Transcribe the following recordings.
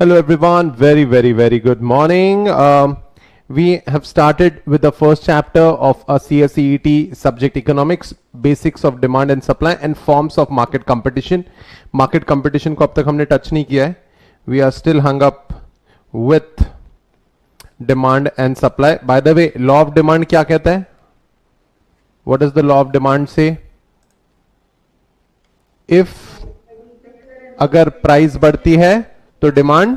Hello everyone, very good morning. We have started with the first chapter of a CSEET subject economics, basics of demand and supply and forms of market competition. Market competition को अब तक हमने touch नहीं किया है. We are still hung up with demand and supply. By the way, law of demand क्या कहता है? What does the law of demand say? If अगर प्राइस बढ़ती है तो डिमांड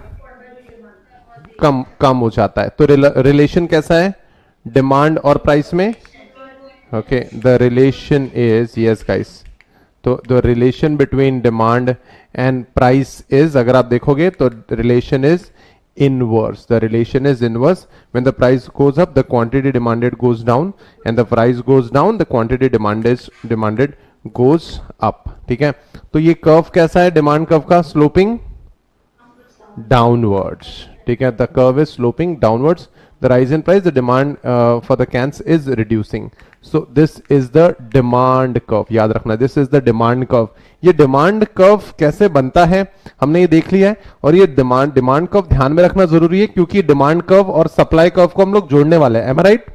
कम हो जाता है. तो रिलेशन कैसा है डिमांड और प्राइस में? Okay, the relation is, yes guys, तो the relation between demand and price is, अगर आप देखोगे तो relation is inverse. The relation is inverse. When the price goes up, the quantity demanded goes down, and the price goes down, the quantity demanded goes up. ठीक है, तो ये curve कैसा है डिमांड कर्व का? Sloping downwards. ठीक है, the curve is sloping downwards. The rise in price, the demand for the cans is reducing. So this is the demand curve. याद रखना, this is the demand curve. ये demand curve कैसे बनता है हमने ये देख लिया है, और ये डिमांड कर्व ध्यान में रखना जरूरी है क्योंकि डिमांड कर्व और सप्लाई कर्व को हम लोग जोड़ने वाले हैं. Am I right?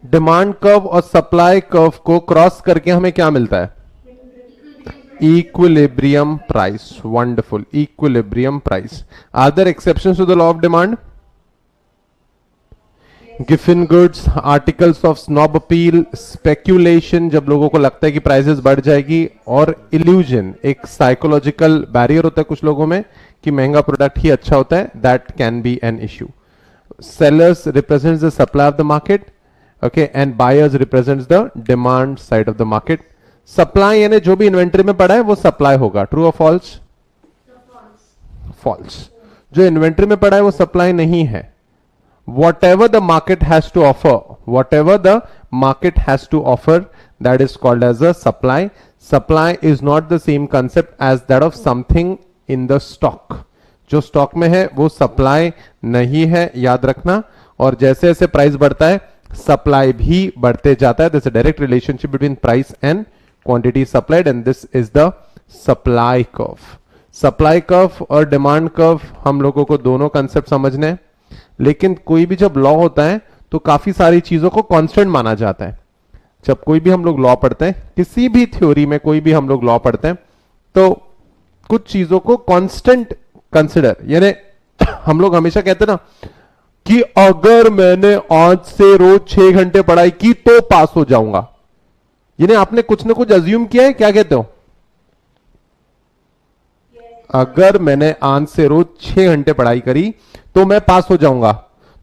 Demand curve और सप्लाई कर्व को क्रॉस करके हमें क्या मिलता है? Equilibrium price. Wonderful, equilibrium price. Are there exceptions to the law of demand? Giffen goods, articles of snob appeal, speculation, जब लोगों को लगता है कि प्राइसेस बढ़ जाएगी, और इल्यूजन, एक साइकोलॉजिकल बैरियर होता है कुछ लोगों में कि महंगा प्रोडक्ट ही अच्छा होता है. That can be an issue. Sellers represents the supply of the market, okay, and buyers represents the demand side of the market. Supply यानी जो भी इन्वेंट्री में पड़ा है वो सप्लाई होगा. ट्रू और फॉल्स? फॉल्स. जो इन्वेंट्री में पड़ा है वो सप्लाई नहीं है. Whatever the market has to offer, that is called as a supply. Supply is not the same concept as that of something in the stock. जो स्टॉक में है वो सप्लाई नहीं है, याद रखना. और जैसे जैसे प्राइस बढ़ता है सप्लाई भी बढ़ते जाता है. There's a direct relationship between price and quantity supplied, and this is the supply curve. Supply curve और डिमांड कर्व हम लोगों को दोनों कंसेप्ट समझने हैं, लेकिन कोई भी जब लॉ होता है तो काफी सारी चीजों को कांस्टेंट माना जाता है. जब कोई भी हम लोग लॉ पढ़ते हैं, किसी भी थ्योरी में कोई भी हम लोग लॉ पढ़ते हैं, तो कुछ चीजों को कांस्टेंट कंसिडर, यानी हम लोग हमेशा कहते हैं ना कि अगर मैंने आज से रोज 6 घंटे पढ़ाई की तो पास हो जाऊंगा. यानी आपने कुछ ना कुछ अज्यूम किया है. क्या कहते हो? अगर मैंने आज से रोज 6 घंटे पढ़ाई करी तो मैं पास हो जाऊंगा.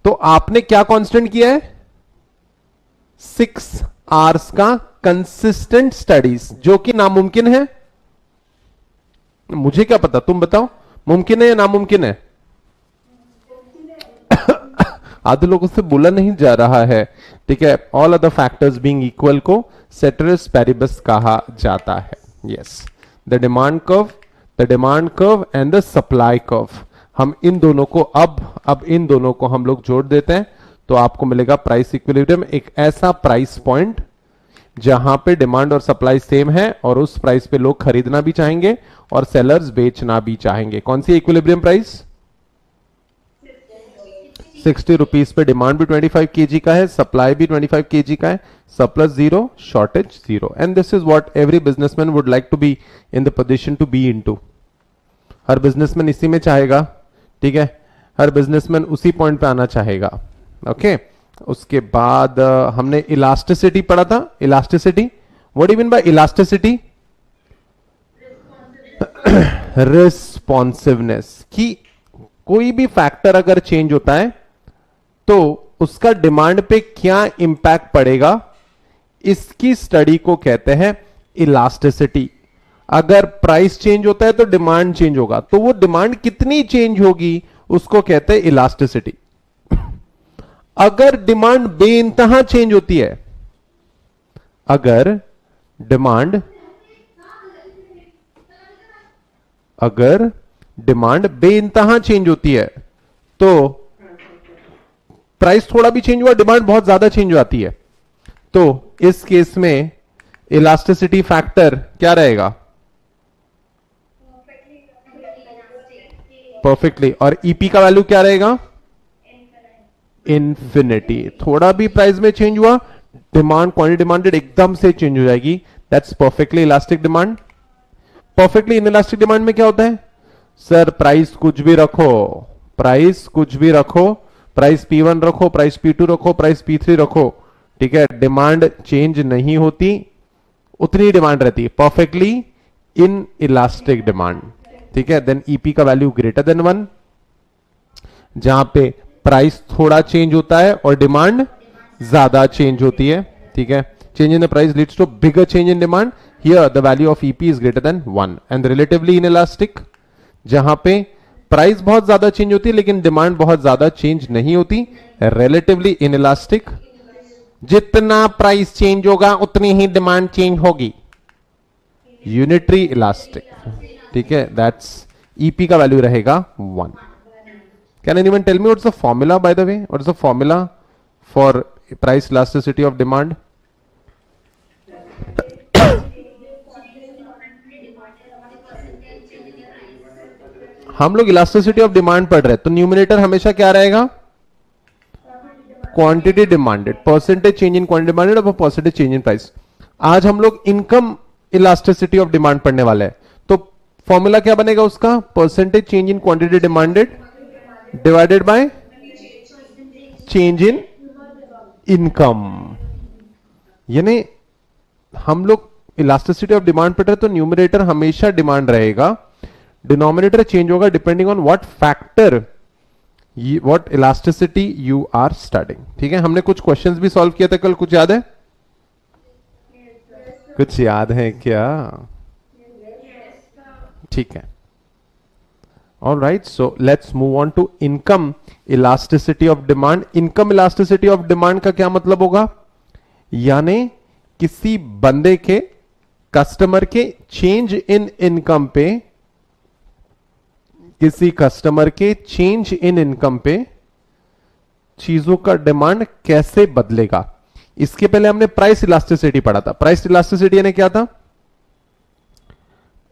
तो आपने क्या कांस्टेंट किया है? 6 आवर्स का कंसिस्टेंट स्टडीज, जो कि नामुमकिन है. मुझे क्या पता, तुम बताओ, मुमकिन है या नामुमकिन है? आधे लोगों से बोला नहीं जा रहा है. ठीक है, all other factors being equal को सेटरस पैरिबस कहा जाता है. Yes, the demand curve and the supply curve. हम इन दोनों को अब इन दोनों को हम लोग जोड़ देते हैं तो आपको मिलेगा प्राइस इक्विलिब्रियम. एक ऐसा प्राइस पॉइंट जहां पे डिमांड और सप्लाई सेम है और उस प्राइस पे लोग खरीदना भी चाहेंगे और सेलर्स बेचना भी चाहेंगे. कौन सी इक्विलिब्रियम प्राइस? 60 रुपीज पे डिमांड भी 25 kg का है, सप्लाई भी 25 kg का है, surplus 0, shortage 0. And this is what every businessman would like to be in the position to be into. हर बिजनेसमैन इसी में चाहेगा. ठीक है, हर बिजनेसमैन उसी पॉइंट पे आना चाहेगा. ओके, उसके बाद हमने इलास्टिसिटी पढ़ा था. Elasticity, what do you mean by elasticity? Responsiveness. कि कोई भी फैक्टर अगर चेंज होता है तो उसका डिमांड पे क्या इंपैक्ट पड़ेगा, इसकी स्टडी को कहते हैं इलास्टिसिटी. अगर प्राइस चेंज होता है तो डिमांड चेंज होगा, तो वो डिमांड कितनी चेंज होगी उसको कहते हैं इलास्टिसिटी. अगर डिमांड बेइंतहा चेंज होती है, अगर डिमांड बेइंतहा चेंज होती है तो प्राइस थोड़ा भी चेंज हुआ, डिमांड बहुत ज्यादा चेंज हो जाती है, तो इस केस में इलास्टिसिटी फैक्टर क्या रहेगा? परफेक्टली। और ईपी का वैल्यू क्या रहेगा? इन्फिनिटी। थोड़ा भी प्राइस में चेंज हुआ, डिमांड, क्वांटिटी डिमांडेड एकदम से चेंज हो जाएगी। That's perfectly elastic demand. Perfectly inelastic demand में क्या होता है? सर प्राइस कुछ भी रखो, प्राइस कुछ भी रखो, प्राइस P1 रखो, प्राइस P2 रखो, प्राइस P3 रखो, ठीक है, डिमांड चेंज नहीं होती, उतनी डिमांड रहती है। परफेक्टली इन इलास्टिक डिमांड, ठीक है। देन ईपी का वैल्यू ग्रेटर देन 1, जहां पे प्राइस थोड़ा चेंज होता है और डिमांड ज्यादा चेंज होती है, ठीक है। Change in the price leads to bigger change in demand, here the value of EP is greater than 1। And relatively inelastic, जहां पे प्राइस बहुत ज्यादा चेंज होती है लेकिन डिमांड बहुत ज्यादा चेंज नहीं होती, रिलेटिवली इन इलास्टिक, जितना प्राइस चेंज होगा उतनी ही डिमांड चेंज होगी, यूनिटरी इलास्टिक, ठीक है। दैट्स ईपी का वैल्यू रहेगा 1। Can anyone tell me what's the formula, by the way, what's the formula for price elasticity of demand? हम लोग इलास्टिसिटी ऑफ डिमांड पढ़ रहे हैं, तो न्यूमिनेटर हमेशा क्या रहेगा? Quantity demanded, percentage change in quantity demanded और परसेंटेज चेंज इन प्राइस। आज हम लोग इनकम इलास्टिसिटी ऑफ डिमांड पढ़ने वाले हैं, तो फॉर्मूला क्या बनेगा उसका? Percentage change in quantity demanded divided by change in income. यानी हम लोग इलास्टिसिटी ऑफ डिमांड पढ़ रहे हैं, तो न्यूमरेटर हमेशा डिमांड रहेगा, डिनोमिनेटर चेंज होगा depending on what factor, what elasticity you are studying, ठीक है। हमने कुछ क्वेश्चंस भी सॉल्व किया था कल, कुछ याद है? कुछ याद है क्या? ठीक है, all right. So let's move on to income elasticity of demand. Income elasticity of demand का क्या मतलब होगा? यानी किसी बंदे के, कस्टमर के चेंज इन इनकम पे, किसी कस्टमर के चेंज इन इनकम पे चीजों का डिमांड कैसे बदलेगा। इसके पहले हमने प्राइस इलास्टिसिटी पढ़ा था। प्राइस इलास्टिसिटी यानी क्या था?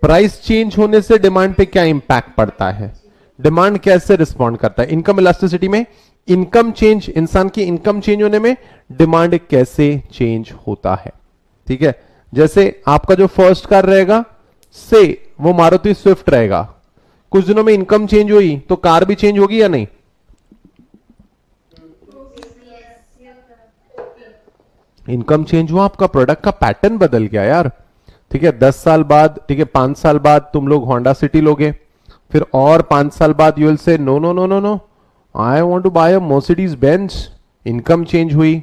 प्राइस चेंज होने से डिमांड पे क्या इंपैक्ट पड़ता है, डिमांड कैसे रिस्पॉन्ड करता है। इनकम इलास्टिसिटी में इनकम चेंज, इंसान की इनकम चेंज होने में डिमांड कैसे चेंज होता है, ठीक है। जैसे आपका जो फर्स्ट कार रहेगा से वो मारुति स्विफ्ट रहेगा, कुछ दिनों में इनकम चेंज हुई तो कार भी चेंज होगी या नहीं? इनकम चेंज हुआ, आपका प्रोडक्ट का पैटर्न बदल गया यार, ठीक है। 10 साल बाद, ठीक है, 5 साल बाद तुम लोग होंडा सिटी लोगे, फिर और 5 साल बाद you will say no no no no no, I want to buy a Mercedes Benz. Income change हुई,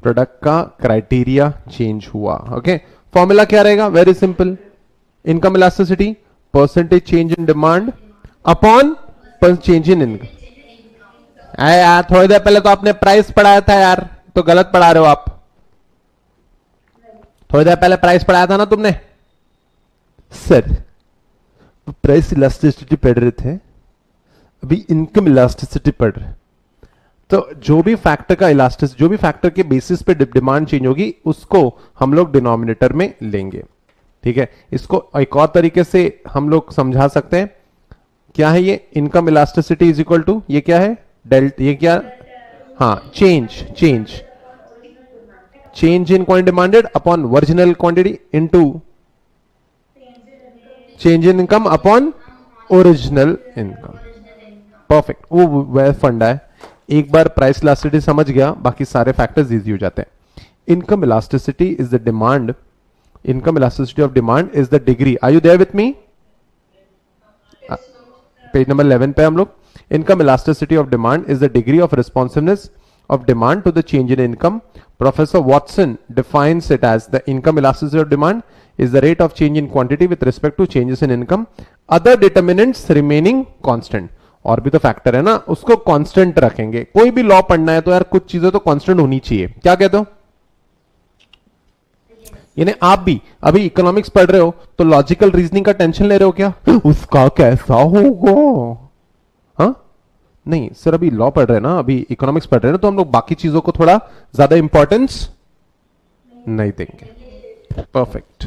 प्रोडक्ट का क्राइटेरिया चेंज हुआ, ओके। फॉर्मूला क्या रहेगा? Very simple, income elasticity percentage change in demand upon change in income. यार थोड़ी देर पहले तो आपने प्राइस पढ़ाया था यार, तो गलत पढ़ा रहे हो आप। थोड़ी देर पहले प्राइस पढ़ाया था ना तुमने। सर प्राइस इलास्टिसिटी पढ़ रहे थे, अभी इनकम इलास्टिसिटी पढ़ रहे। तो जो भी फैक्टर का इलास्टिसिटी, जो भी फैक्टर के बेसिस पे डिमांड चेंज होगी उसको हम लोग डिनोमिनेटर में लेंगे, ठीक है। इसको एक और तरीके से हम लोग समझा सकते हैं, क्या है ये? Income elasticity is equal to, ये क्या है? डेल्ट, ये क्या? हाँ, change change change in quantity demanded upon original quantity into change in income upon original income. Perfect, वो वह फंडा है। एक बार प्राइस इलास्टिसिटी समझ गया, बाकी सारे फैक्टर्स इजी हो जाते हैं। Income elasticity is the demand, income elasticity of demand is the degree, are you there with me? Page number 11 पे हम लोग, income elasticity of demand is the degree of responsiveness of demand to the change in income. Professor Watson defines it as the income elasticity of demand is the rate of change in quantity with respect to changes in income, other determinants remaining constant. और भी तो factor है ना, उसको constant रखेंगे। कोई भी law पढ़ना है तो यार कुछ चीजें तो कांस्टेंट होनी चाहिए, क्या कहते हो? यानी आप भी अभी इकोनॉमिक्स पढ़ रहे हो तो लॉजिकल रीजनिंग का टेंशन ले रहे हो क्या? उसका कैसा होगा? हाँ नहीं सर, अभी लॉ पढ़ रहे हैं ना, अभी इकोनॉमिक्स पढ़ रहे हैं ना, तो हम लोग बाकी चीजों को थोड़ा ज्यादा इंपॉर्टेंस नहीं देंगे। Perfect.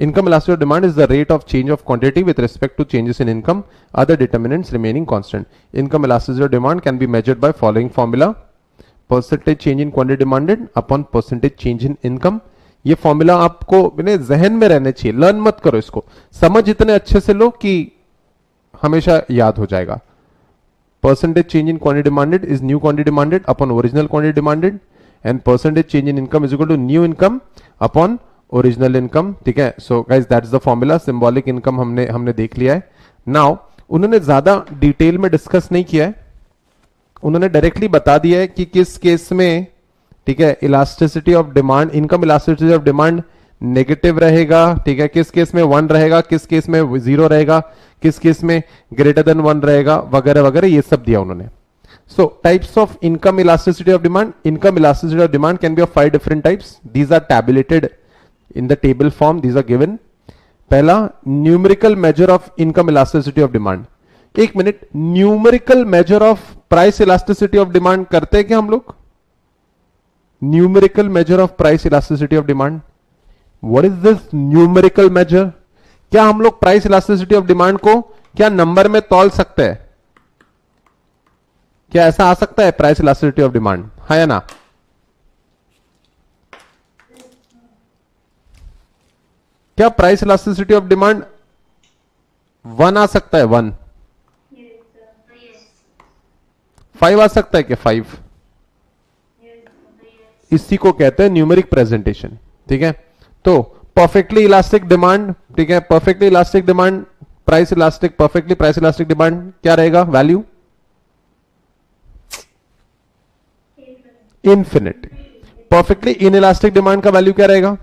Income elasticity of demand is the rate of change of quantity with respect to changes in income, other determinants remaining constant. Income elasticity of demand can be measured by following formula: percentage change in quantity demanded upon percentage change in income. ये formula आपको मैंने जहन में रहने चाहिए, learn मत करो इसको, समझ इतने अच्छे से लो कि हमेशा याद हो जाएगा. Percentage change in quantity demanded is new quantity demanded upon original quantity demanded, and percentage change in income is equal to new income upon original income. ठीक है, so guys that's the formula. Symbolic income हमने देख लिया है. Now उन्होंने ज्यादा detail में discuss नहीं किया है, उन्होंने डायरेक्टली बता दिया है कि किस केस में, ठीक है, elasticity of demand, income elasticity of demand negative रहेगा. ठीक है, किस केस में 1 रहेगा, किस केस में 0 रहेगा, किस केस में ग्रेटर देन 1 रहेगा, वगैरह वगैरह, ये सब दिया उन्होंने. So types of income elasticity of demand. Income elasticity of demand can be of 5 different types. These are tabulated in the table form. These are given. पहला, numerical measure of income elasticity of demand. एक minute, numerical measure of price elasticity of demand करते हैं क्या हम लोग? Numerical measure of price elasticity of demand. What is this numerical measure? क्या हम लोग price elasticity of demand को क्या नंबर में तौल सकते हैं? क्या ऐसा आ सकता है प्राइस इलास्टिसिटी ऑफ डिमांड? है या ना? क्या प्राइस इलास्टिसिटी ऑफ डिमांड 1 आ सकता है? 1. 5 आ सकता है क्या? 5. इसी को कहते हैं न्यूमेरिक प्रेजेंटेशन. ठीक है, तो परफेक्टली इलास्टिक डिमांड, ठीक है, perfectly elastic demand, price elastic, perfectly price elastic demand क्या रहेगा value? Infinite. Perfectly inelastic demand का वैल्यू क्या रहेगा?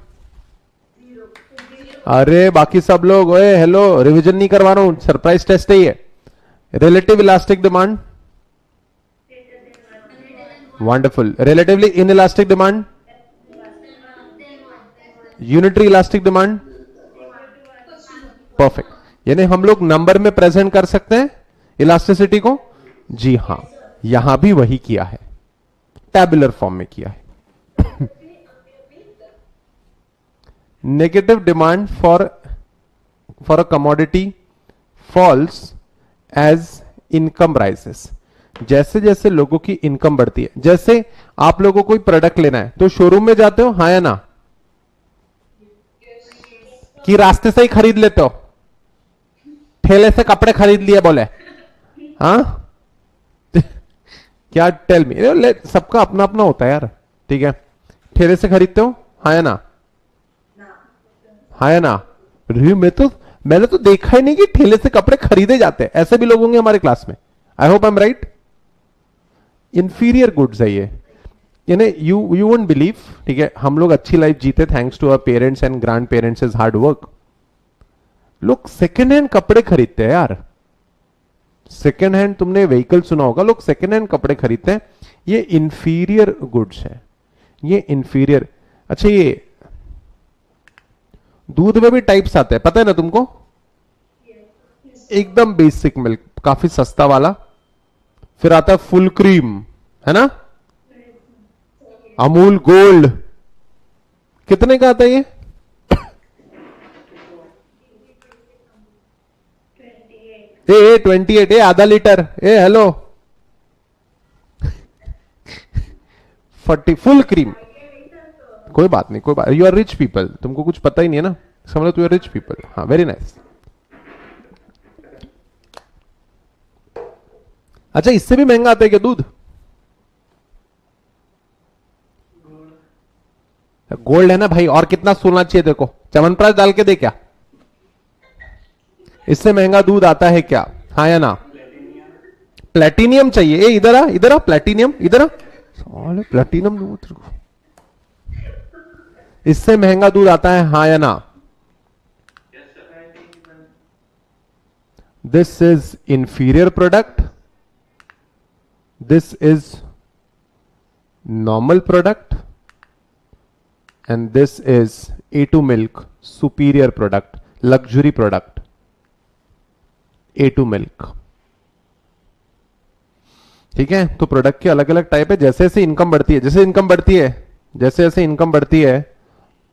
अरे बाकी सब लोग, ओए हेलो, रिवीजन नहीं करवा रहा हूं, सरप्राइज टेस्ट है ये. Relative elastic demand, wonderful. Relatively inelastic demand, unitary elastic demand, perfect. यानी हम लोग नंबर में प्रेजेंट कर सकते हैं इलास्टिसिटी को. जी हां, यहां भी वही किया है, टैबुलर फॉर्म में किया है. Negative demand for a commodity falls as income rises. जैसे जैसे लोगों की इनकम बढ़ती है, जैसे आप लोगों को कोई प्रोडक्ट लेना है तो शोरूम में जाते हो, हाँ या ना? कि रास्ते से ही खरीद लेते हो? ठेले से कपड़े खरीद लिए बोले? हाँ, क्या? Tell me. सबका अपना अपना होता है यार. ठीक है, ठेले से खरीदते हो, हाँ या ना? हाँ या ना? मैंने तो देखा ही नहीं कि ठेले से कपड़े खरीदे जाते हैं. ऐसे भी लोग होंगे हमारे क्लास में. I hope I am right. Inferior goods है ये. यानी यू वोंट बिलीव, ठीक है, हम लोग अच्छी लाइफ जीते thanks to our parents and grandparents is hard work. लोग सेकेंड हैंड कपड़े खरीदते हैं यार. सेकेंड हैंड, तुमने व्हीकल सुना होगा, लोग सेकेंड हैंड कपड़े खरीदते हैं. ये इंफीरियर गुड्स है, ये इंफीरियर. अच्छा, ये दूध में भी टाइप्स आते हैं, पता है ना तुमको? एकदम बेसिक मिल्क, काफी सस्ता वाला. फिर आता है फुल क्रीम, है ना? अमूल गोल्ड. कितने का आता है ये? 28. आधा लीटर. Hello 40 full cream. कोई बात नहीं, कोई बात. यू आर रिच पीपल, तुमको कुछ पता ही नहीं है ना, समझ लो. You are rich people. हाँ, वेरी नाइस. अच्छा, इससे भी महंगा आता है क्या दूध? गोल्ड है ना भाई, और कितना सोना चाहिए? देखो, च्यवनप्राश डाल के दे क्या? इससे महंगा दूध आता है क्या? हाँ या ना? प्लेटिनियम चाहिए. ए इधर आ, इधर आ, प्लेटिनियम इधर आ. प्लेटिनियम दूध, इससे महंगा दूध आता है, हाँ या ना? This is inferior product, this is normal product, and this is A2 milk, superior product, luxury product. A2 milk. ठीक है, तो प्रोडक्ट के अलग अलग टाइप है. जैसे जैसे इनकम बढ़ती है, जैसे इनकम बढ़ती है, जैसे जैसे इनकम बढ़ती है,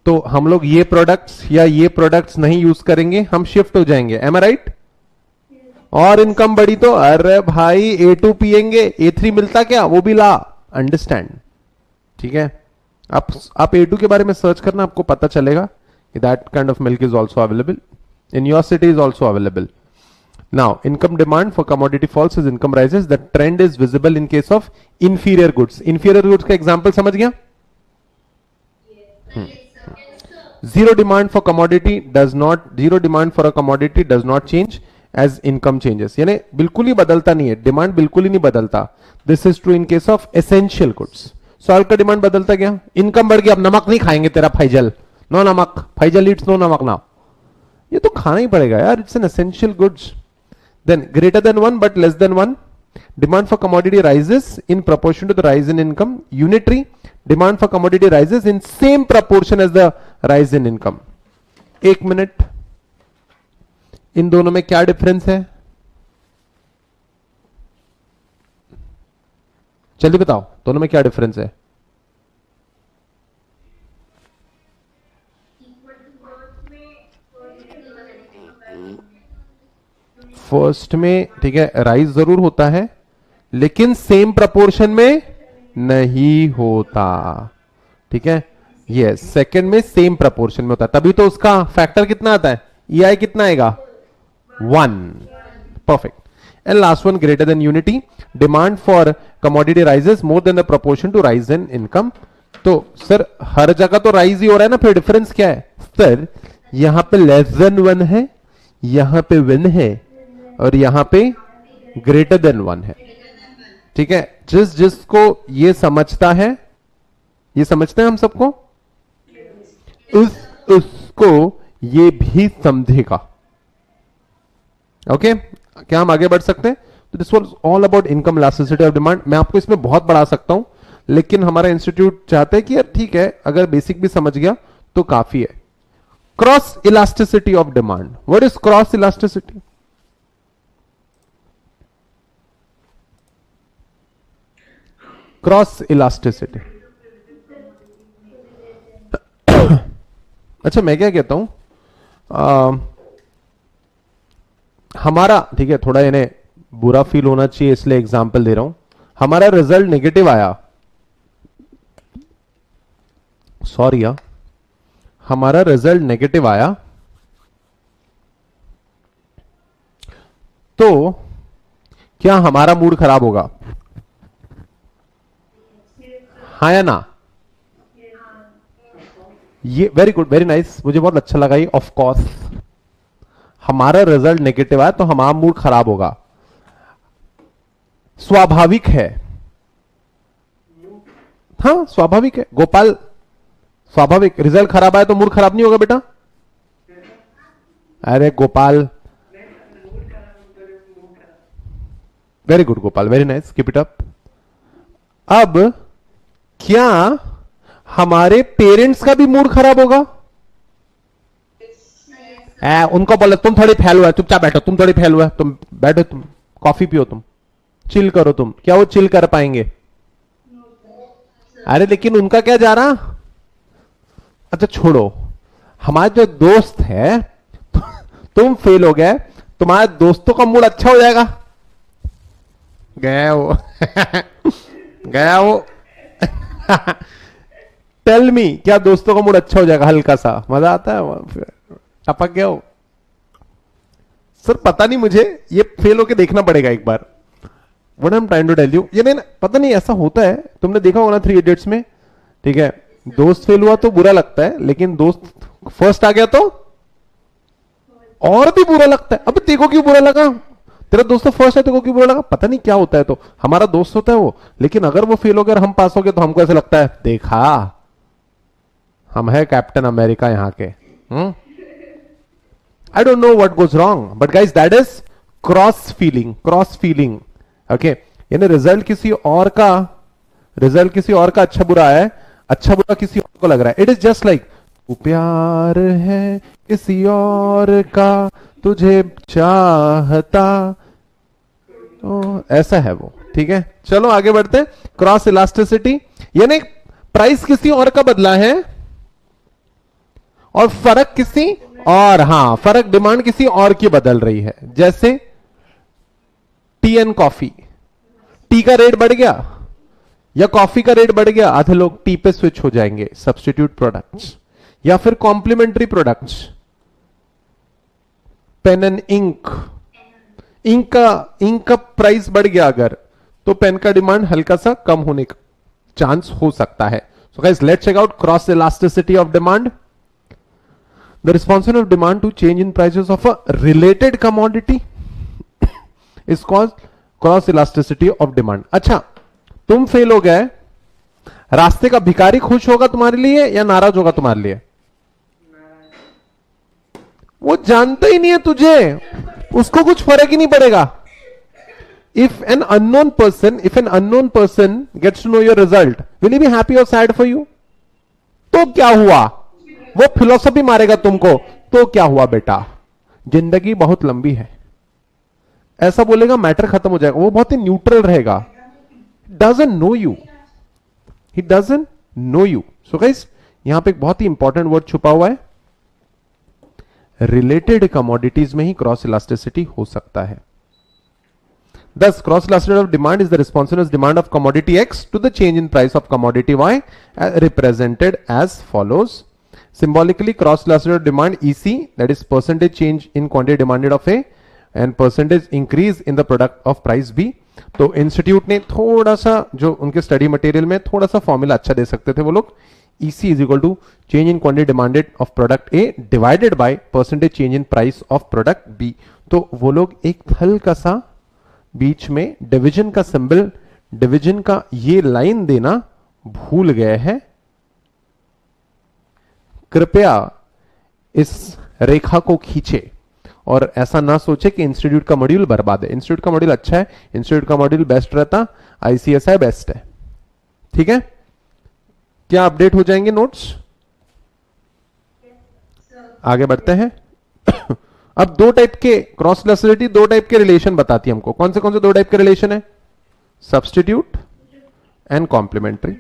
तो हम लोग ये प्रोडक्ट्स या ये प्रोडक्ट्स नहीं यूज करेंगे, हम शिफ्ट हो जाएंगे। M I right? और इनकम बढ़ी तो अरे भाई A2 पिएंगे, A3 मिलता क्या, वो भी ला। अंडरस्टैंड? ठीक है, आप A2 के बारे में सर्च करना, आपको पता चलेगा that kind of milk is also available in your city, is also available. Now, income demand for commodity falls as income rises. The trend is visible in case of inferior goods. Inferior goods का example समझ गया? Zero demand for a commodity does not change as income changes. यानी बिल्कुल ही बदलता नहीं है, demand बिल्कुल ही नहीं बदलता। This is true in case of essential goods. Salt का डिमांड बदलता गया, इनकम बढ़ गया, अब नमक नहीं खाएंगे तेरा फैजल, नो नमक, फैजल ईट्स नो नमक ना, ये तो खाना ही पड़ेगा यार, it's an essential goods. Then greater than 1 but less than 1, demand for commodity rises in proportion to the rise in income. Unitary, demand for commodity rises in same proportion as the rise in income. एक minute, इन दोनों में क्या difference है? चलिए बताओ, दोनों में क्या डिफरेंस है? फर्स्ट में ठीक है राइज जरूर होता है, लेकिन सेम प्रपोर्शन में नहीं होता। ठीक है, ये सेकंड में सेम प्रपोर्शन में होता है, तभी तो उसका फैक्टर कितना आता है, EI कितना आएगा? 1। Perfect. And last one, greater than unity, demand for commodity rises more than the proportion to rise in income. तो सर हर जगह तो राइज ही हो रहा है ना, फिर डिफरेंस क्या है? सर यहां पे लेस देन 1 है, यहां पे 1 है, और यहां पे ग्रेटर देन 1 है। ठीक है, जिसको ये समझता है, ये समझते हैं हम सबको, उसको ये भी समझेगा। ओके, क्या हम आगे बढ़ सकते हैं? तो this was all about income elasticity of demand. मैं आपको इसमें बहुत बढ़ा सकता हूं, लेकिन हमारा इंस्टीट्यूट चाहते हैं कि यार ठीक है, अगर बेसिक भी समझ गया तो काफी है। Cross elasticity of demand, what is cross elasticity? Cross elasticity, अच्छा मैं क्या कहता हूं, हमारा ठीक है, थोड़ा इन्हें बुरा फील होना चाहिए इसलिए एग्जांपल दे रहा हूं। हमारा रिजल्ट नेगेटिव आया, सॉरी यार, हमारा रिजल्ट नेगेटिव आया, तो क्या हमारा मूड खराब होगा? हाँ या ना? ये वेरी गुड, वेरी नाइस, मुझे बहुत अच्छा लगा ये। ऑफ कोर्स हमारा रिजल्ट नेगेटिव आया तो हमारा मूड खराब होगा, स्वाभाविक है। हाँ स्वाभाविक है गोपाल, स्वाभाविक। रिजल्ट खराब आया तो मूड खराब नहीं होगा बेटा? अरे Gopal, very good Gopal, very nice, keep it up. अब क्या हमारे पेरेंट्स का भी मूड खराब होगा? उनको बोले तुम थोड़ी फेल हुआ है, चुपचाप बैठो, तुम थोड़ी फेल हुआ है, तुम बैठो, तुम कॉफी पियो, तुम चिल करो, तुम क्या वो चिल कर पाएंगे? अरे लेकिन उनका क्या जा रहा? अच्छा छोड़ो, हमारे जो दोस्त है, तुम फेल हो गए, तुम्हारे दोस्तों का मूड अच्छा हो जाएगा? गया वो गया वो टेल मी, क्या दोस्तों का मूड अच्छा हो जाएगा? हल्का सा मजा आता है, टपक गया हो। सर पता नहीं, मुझे ये फेल होके देखना पड़ेगा एक बार। What I am trying to tell you, ये नहीं पता नहीं ऐसा होता है, तुमने देखा होगा ना 3 इडियट्स में, ठीक है, दोस्त फेल हुआ तो बुरा लगता है, लेकिन दोस्त फर्स्ट आ गया तो और भी बुरा लगता है। अब तेको क्यों बुरा लगा? तेरा दोस्त फर्स्ट है, तेको क्यों बुरा लगा? पता नहीं क्या होता है, तो हमारा दोस्त होता है वो, लेकिन अगर वो फेल हो गया और हम पास हो गए तो हमको ऐसा लगता है देखा हम है कैप्टन अमेरिका यहाँ के। I don't know what goes wrong, but guys that is cross feeling, okay? यानी रिजल्ट किसी और का अच्छा बुरा है, अच्छा बुरा किसी और को लग रहा है। इट इज जस्ट लाइक तू प्यार है किसी और का, तुझे चाहता, तो ऐसा है वो। ठीक है, चलो आगे बढ़ते हैं। क्रॉस इलास्टिसिटी यानी प्राइस किसी और का बदला है, और फर्क किसी और, हां फर्क डिमांड किसी और की बदल रही है। जैसे टी एंड कॉफी, टी का रेट बढ़ गया या कॉफी का रेट बढ़ गया, आधे लोग टी पे स्विच हो जाएंगे, सब्स्टिट्यूट प्रोडक्ट्स। या फिर complementary products, pen and ink, ink का प्राइस बढ़ गया अगर, तो पेन का डिमांड हल्का सा कम होने का चांस हो सकता है। So guys let's check out cross elasticity of demand. The responsive of demand to change in prices of a related commodity is called cross elasticity of demand. अच्छा, तुम फेल हो गए, रास्ते का भिखारी खुश होगा तुम्हारे लिए या नाराज होगा तुम्हारे लिए? वो जानता ही नहीं है तुझे, उसको कुछ फर्क ही नहीं पड़ेगा। If an unknown person gets to know your result, will he be happy or sad for you? तो क्या हुआ? वो फिलोसफी मारेगा तुमको, तो क्या हुआ बेटा, जिंदगी बहुत लंबी है, ऐसा बोलेगा, मैटर खत्म हो जाएगा। वो बहुत ही न्यूट्रल रहेगा। Doesn't know you, he doesn't know you. So guys, यहां पे एक बहुत ही इंपॉर्टेंट वर्ड छुपा हुआ है, रिलेटेड कमोडिटीज में ही क्रॉस इलास्टिसिटी हो सकता है। Thus, cross elasticity of demand is the responsiveness demand of commodity X to the change in price of commodity Y, represented as follows. Symbolically, cross elasticity of demand EC, that is percentage change in quantity demanded of A and percentage increase in the product of price B. तो institute ने थोड़ा सा जो उनके study material में थोड़ा सा formula अच्छा दे सकते थे वो लोग, EC is equal to change in quantity demanded of product A divided by percentage change in price of product B. तो वो लोग एक हल्का सा बीच में डिवीजन का सिंबल, डिवीजन का ये लाइन देना भूल गए हैं। कृपया इस रेखा को खींचे और ऐसा ना सोचे कि इंस्टीट्यूट का मॉड्यूल बर्बाद है। इंस्टीट्यूट का मॉड्यूल अच्छा है, इंस्टीट्यूट का मॉड्यूल बेस्ट रहता, आईसीएसआई बेस्ट है। ठीक है, क्या अपडेट हो जाएंगे नोट्स? आगे बढ़ते हैं। अब दो टाइप के क्रॉस इलास्टिसिटी, दो टाइप के रिलेशन बताती है हमको। कौन से दो टाइप के रिलेशन है? Substitute and complementary.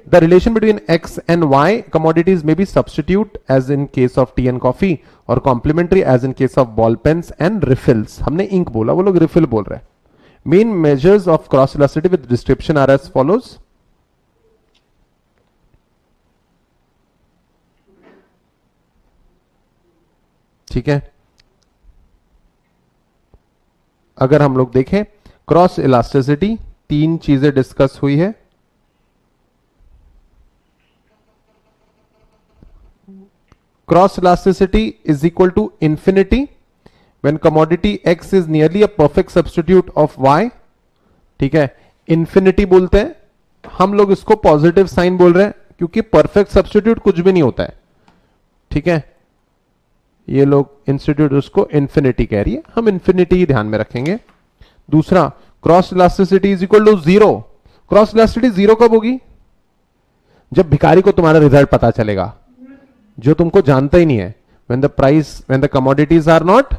The relation between X and Y commodities में be substitute as in case of tea and coffee और complementary as in case of ball pens and refills. हमने इंक बोला, वो लोग refill बोल रहे हैं। Main measures of cross elasticity with description are as follows. ठीक है, अगर हम लोग देखें क्रॉस इलास्टिसिटी, तीन चीजें डिस्कस हुई है। Cross elasticity is equal to infinity when commodity X is nearly a perfect substitute of Y. ठीक है, इंफिनिटी बोलते हैं हम लोग, इसको पॉजिटिव साइन बोल रहे हैं क्योंकि परफेक्ट सब्स्टिट्यूट कुछ भी नहीं होता है। ठीक है, ये लोग इंस्टीट्यूट उसको इंफिनिटी कह रही है, हम इंफिनिटी ही ध्यान में रखेंगे। दूसरा, cross elasticity is equal to zero. Cross elasticity zero कब होगी? जब भिखारी को तुम्हारा रिजल्ट पता चलेगा, जो तुमको जानता ही नहीं है। when the commodities are not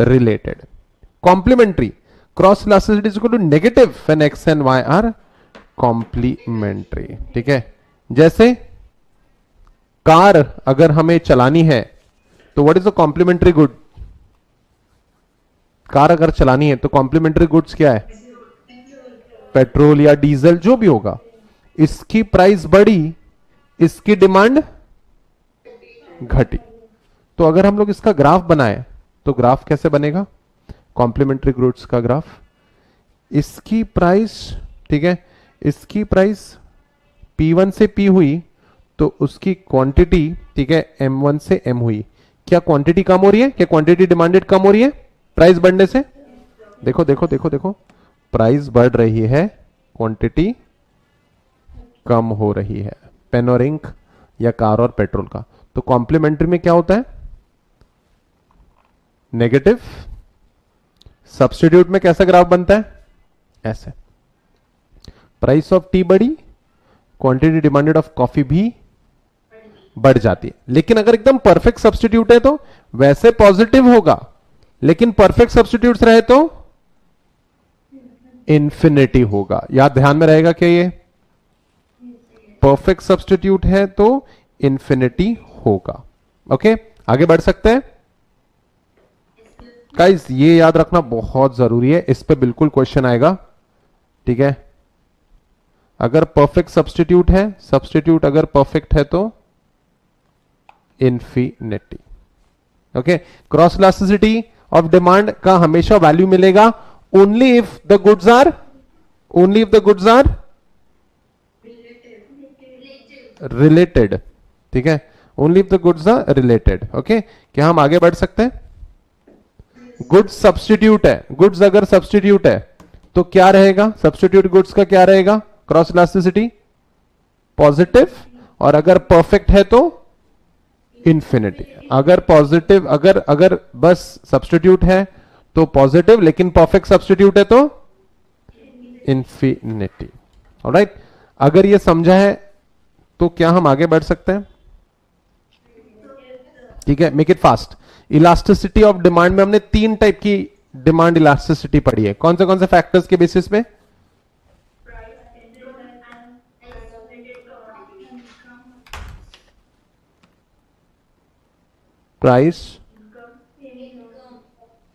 related. Complementary, cross elasticity is equal to negative when x and y are complementary. ठीक है, जैसे कार अगर हमें चलानी है तो what is the complementary good? Car अगर चलानी है तो कॉम्प्लीमेंट्री गुड्स क्या है? पेट्रोल या डीजल, जो भी होगा। इसकी प्राइस बढ़ी, इसकी डिमांड घटी। तो अगर हम लोग इसका ग्राफ बनाए तो ग्राफ कैसे बनेगा? कॉम्प्लीमेंट्री गुड्स का ग्राफ, इसकी प्राइस, ठीक है, इसकी प्राइस P1 से P हुई तो उसकी क्वांटिटी, ठीक है, M1 से M हुई। क्या क्वांटिटी कम हो रही है? क्या क्वांटिटी डिमांडेड कम हो रही है प्राइस बढ़ने से? देखो देखो देखो देखो, प्राइस बढ़ रही है, क्वांटिटी कम हो रही है, पेन और इंक या कार और पेट्रोल का। तो कॉम्प्लीमेंट्री में क्या होता है? नेगेटिव। सब्स्टिट्यूट में कैसा ग्राफ बनता है? ऐसे, प्राइस ऑफ टी बढ़ी, क्वांटिटी डिमांडेड ऑफ कॉफी भी बढ़ जाती है। लेकिन अगर एकदम परफेक्ट सब्स्टिट्यूट है तो वैसे पॉजिटिव होगा, लेकिन परफेक्ट सब्स्टिट्यूट्स रहे तो इंफिनिटी होगा। याद ध्यान में रहेगा क्या? ये परफेक्ट सब्स्टिट्यूट है तो इंफिनिटी होगा। ओके, आगे बढ़ सकते हैं गाइस, ये याद रखना बहुत जरूरी है, इस पे बिल्कुल क्वेश्चन आएगा। ठीक है, अगर परफेक्ट सब्स्टिट्यूट है, सब्स्टिट्यूट अगर परफेक्ट है तो infinity. Okay, cross elasticity of demand का हमेशा वैल्यू मिलेगा only if the goods are related. ठीक है, only if the goods are related. Okay, क्या हम आगे बढ़ सकते हैं? गुड्स सब्स्टिट्यूट है, गुड्स अगर सब्स्टिट्यूट है तो क्या रहेगा? सब्स्टिट्यूट गुड्स का क्या रहेगा? क्रॉस इलास्टिसिटी पॉजिटिव, और अगर परफेक्ट है तो इंफिनिटी। अगर पॉजिटिव, अगर बस सब्स्टिट्यूट है तो पॉजिटिव, लेकिन परफेक्ट सब्स्टिट्यूट है तो इंफिनिटी। ऑलराइट, अगर ये समझा है तो क्या हम आगे बढ़ सकते हैं? ठीक है, make it fast. Elasticity of demand में हमने 3 टाइप की डिमांड इलास्टिसिटी पढ़ी है। कौन से फैक्टर्स के बेसिस पे? प्राइस,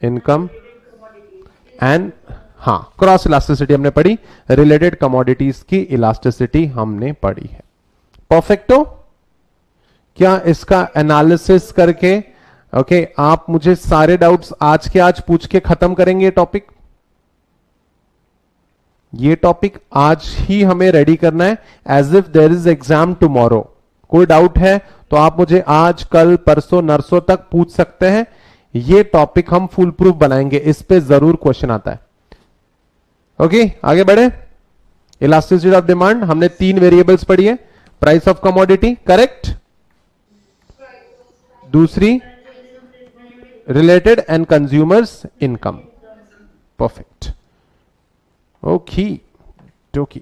इनकम एंड, हाँ, क्रॉस इलास्टिसिटी हमने पढ़ी, रिलेटेड कमोडिटीज की इलास्टिसिटी हमने पढ़ी है। परफेक्टो, क्या इसका एनालिसिस करके ओके आप मुझे सारे डाउट्स आज के आज पूछ के खत्म करेंगे? ये टॉपिक आज ही हमें रेडी करना है, as if there is exam tomorrow. कोई डाउट है तो आप मुझे आज, कल, परसों, नरसों तक पूछ सकते हैं। ये टॉपिक हम फुल प्रूफ बनाएंगे, इस पे जरूर क्वेश्चन आता है। ओके, आगे बढ़े। इलास्टिसिटी ऑफ डिमांड हमने 3 वेरिएबल्स पढ़ी है। प्राइस ऑफ कमोडिटी करेक्ट, दूसरी related and consumers income perfect. Okay टोकी,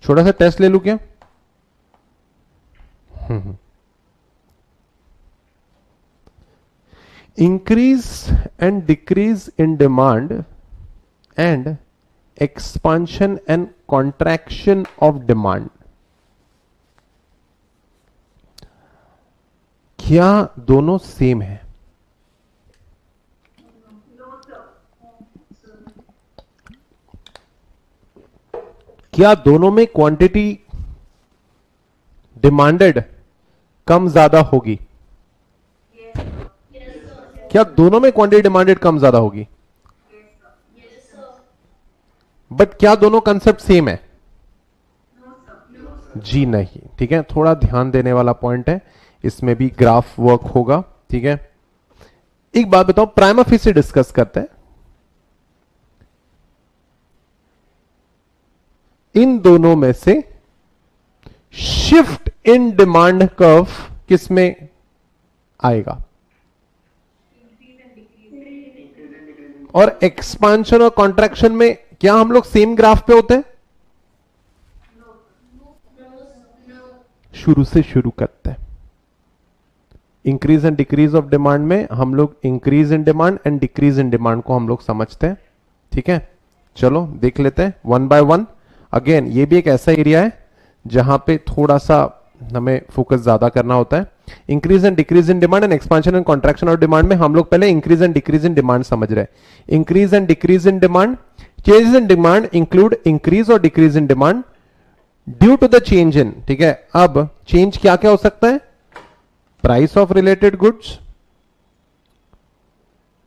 छोटा सा टेस्ट ले लू क्या? Increase and decrease in demand and expansion and contraction of demand, क्या दोनों सेम है? क्या दोनों में क्वांटिटी डिमांडेड कम ज्यादा होगी? क्या दोनों में क्वांटिटी डिमांडेड कम ज्यादा होगी? बट क्या दोनों कंसेप्ट सेम है? जी नहीं। ठीक है, थोड़ा ध्यान देने वाला पॉइंट है, इसमें भी ग्राफ वर्क होगा। ठीक है, एक बात बताओ, प्राइमा फेसी डिस्कस करते हैं। इन दोनों में से शिफ्ट इन डिमांड कर्व किस में आएगा? और एक्सपांशन और कॉन्ट्रैक्शन में क्या हम लोग सेम ग्राफ पे होते हैं? शुरू से शुरू करते हैं। Increase and decrease of demand में हम लोग increase in demand and decrease in demand को हम लोग समझते हैं। ठीक है, चलो देख लेते हैं 1 by 1। अगेन ये भी एक ऐसा एरिया है जहां पे थोड़ा सा हमें फोकस ज्यादा करना होता है। Increase and decrease in demand and expansion and contraction of demand में हम लोग पहले increase and decrease in demand समझ रहे हैं। Increase and decrease in demand, changes in demand include increase और decrease in demand due to the change in. ठीक है, अब चेंज क्या क्या हो सकता है? प्राइस ऑफ रिलेटेड गुड्स,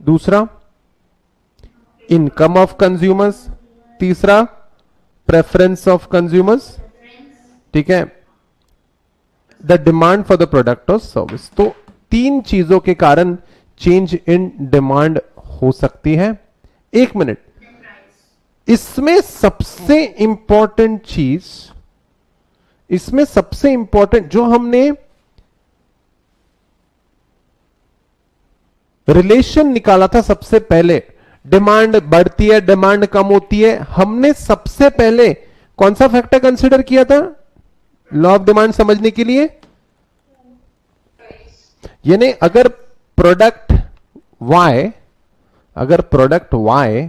दूसरा इनकम ऑफ कंज्यूमर्स, तीसरा प्रेफरेंस ऑफ कंज्यूमर्स। ठीक है, the demand for the product और सर्विस। तो 3 चीजों के कारण चेंज इन डिमांड हो सकती है। 1 मिनट, इसमें सबसे इंपॉर्टेंट चीज, इसमें सबसे इंपॉर्टेंट जो हमने रिलेशन निकाला था सबसे पहले, डिमांड बढ़ती है, डिमांड कम होती है, हमने सबसे पहले कौन सा फैक्टर कंसीडर किया था लॉ ऑफ डिमांड समझने के लिए? यानी अगर प्रोडक्ट Y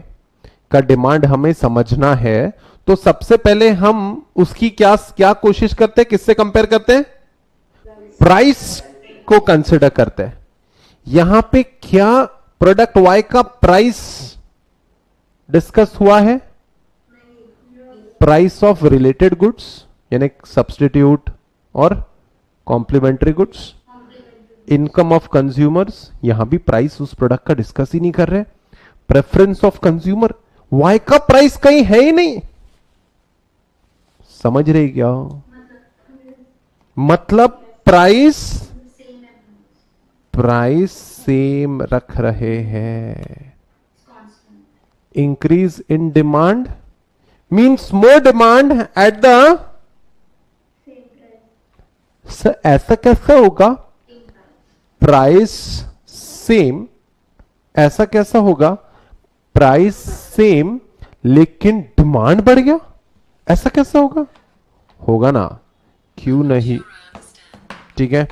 का डिमांड हमें समझना है तो सबसे पहले हम उसकी क्या क्या कोशिश करते हैं, किससे कंपेयर करते हैं, प्राइस को कंसिडर करते हैं। यहां पे क्या प्रोडक्ट वाई का प्राइस डिस्कस हुआ है, प्राइस ऑफ रिलेटेड गुड्स यानी सब्स्टिट्यूट और complementary goods, income of consumers, यहां भी प्राइस उस प्रोडक्ट का डिस्कस ही नहीं कर रहे। प्रेफरेंस ऑफ कंज्यूमर, वाई का प्राइस कहीं है ही नहीं। समझ रहे क्या, मतलब प्राइस सेम रख रहे हैं। Increase in demand means more demand at the, sir ऐसा कैसा होगा, प्राइस सेम, ऐसा कैसा होगा, प्राइस सेम लेकिन डिमांड बढ़ गया, ऐसा कैसा होगा, होगा ना, क्यों नहीं, ठीक है,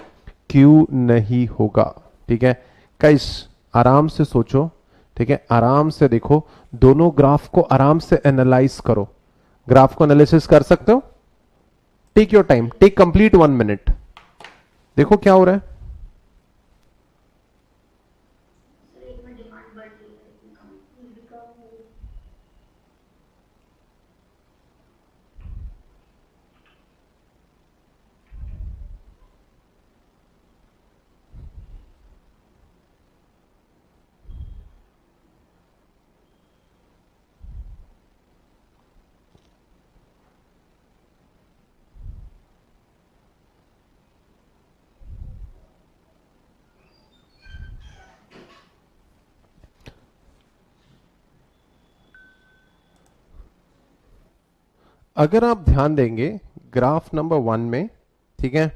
क्यों नहीं होगा, ठीक है। गाइस आराम से सोचो, ठीक है, आराम से देखो, दोनों ग्राफ को आराम से एनालाइज करो। ग्राफ को एनालिसिस कर सकते हो, take your time, take complete 1 minute, देखो क्या हो रहा है। अगर आप ध्यान देंगे ग्राफ नंबर 1 में, ठीक है,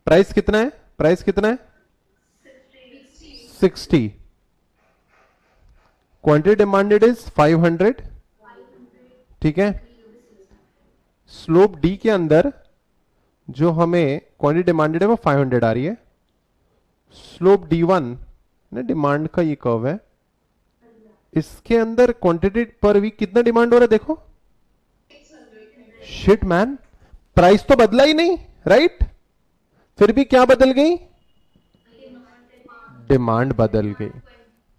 प्राइस कितना है, प्राइस कितना है 60, क्वांटिटी डिमांडेड इज 500, ठीक है। स्लोप डी के अंदर जो हमें क्वांटिटी डिमांडेड है वो 500 आ रही है। स्लोप D1 ना डिमांड का ये कर्व है, इसके अंदर क्वांटिटी पर वीक कितना डिमांड हो रहा है देखो, शिट मैन, प्राइस तो बदला ही नहीं, राइट, फिर भी क्या बदल गई, डिमांड बदल गई।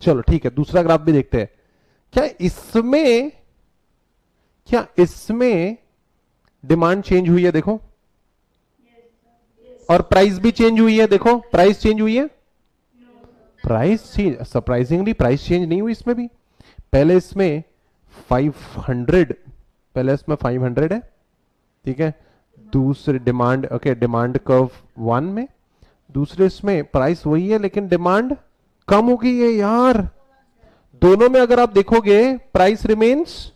चलो ठीक है, दूसरा ग्राफ भी देखते हैं, क्या इसमें डिमांड चेंज हुई है देखो, और प्राइस भी चेंज हुई है, देखो प्राइस चेंज हुई है, price change, surprisingly price change नहीं हुई इसमें भी। पहले इसमें 500, पहले इसमें 500 है, ठीक है, दूसरे डिमांड, ओके, डिमांड कर्व 1 में, दूसरे इसमें प्राइस वही है लेकिन डिमांड कम हो गई है यार। दोनों में अगर आप देखोगे price remains,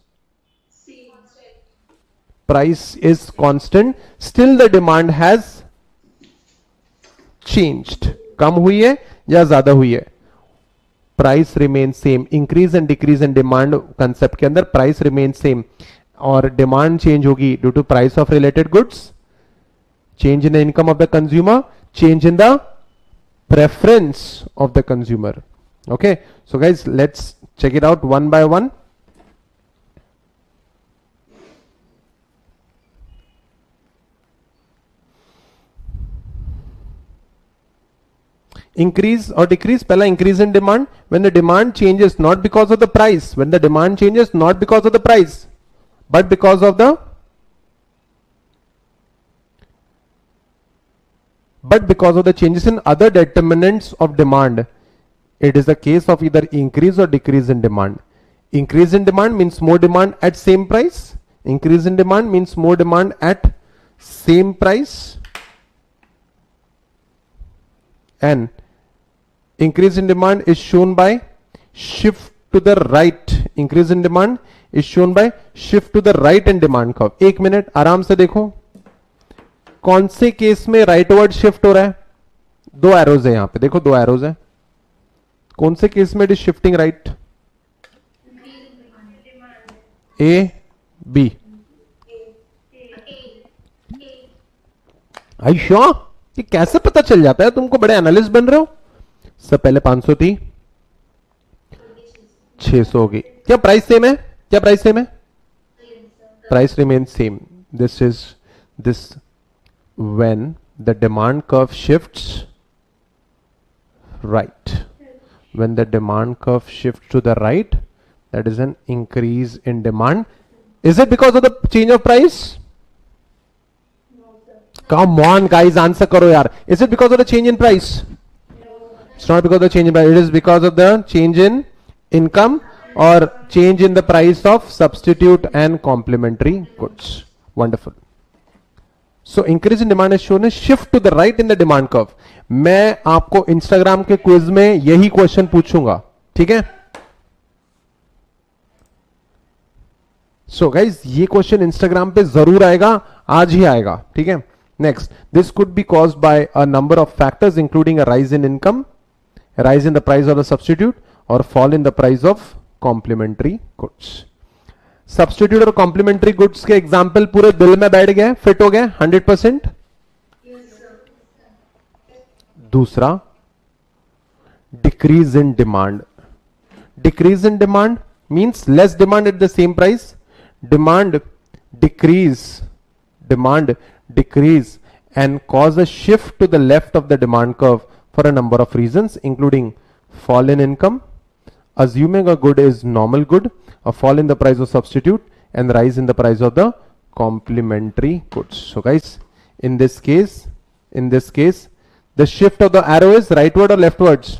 price is constant, still the demand has changed, कम हुई है या ज्यादा हुई है, price remain same. Increase and decrease in demand concept के अंदर प्राइस रिमेन सेम और डिमांड चेंज होगी due to price of related goods, change in the income of the consumer, change in the preference of the consumer. Okay, so guys let's check it out one by one. Increase और decrease, पहला increase in demand, when the demand changes not because of the price, when the demand changes not because of the price but because of the changes in other determinants of demand, it is the case of either increase or decrease in demand. Increase in demand means more demand at same price, increase in demand means more demand at same price, and increase in demand is shown by shift to the right, increase in demand is shown by shift to the right in demand curve। एक minute आराम से देखो, कौन से case में rightward shift हो रहा है, दो एरोज है यहां पे, देखो दो एरोज है, कौन से केस में it is shifting right, A B, I sure, ये कैसे पता चल जाता है, तुमको बड़े एनालिस्ट बन रहे हो। सब पहले 500 थी, 600 होगी, क्या प्राइस सेम है, क्या प्राइस सेम है, price remains same. This is this when the demand curve shifts right. When the demand curve shifts to the right, that is an increase in demand. Is it because of the change of price? Come on guys, answer karo yaar. Is it because of the change in price? It's not because of the change in price. It is because of the change in income or change in the price of substitute and complementary goods. Wonderful. So increase in demand is shown as shift to the right in the demand curve. मैं आपको Instagram के quiz में यही question पूछूंगा, ठीक है? So guys ये question Instagram पे जरूर आएगा, आज ही आएगा, ठीक है? Next, this could be caused by a number of factors including a rise in income, rise in the price of the substitute और fall in the price of complementary goods. Substitute और कॉम्प्लीमेंट्री गुड्स के example पूरे दिल में बैठ गए, fit हो गए 100%. दूसरा, decrease in demand. Decrease in demand means less demand at the same price. Demand decrease and cause a shift to the left of the demand curve for a number of reasons including fall in income, assuming a good is normal good, a fall in the price of substitute and rise in the price of the complementary goods. So guys, in this case the shift of the arrow is rightward or leftwards?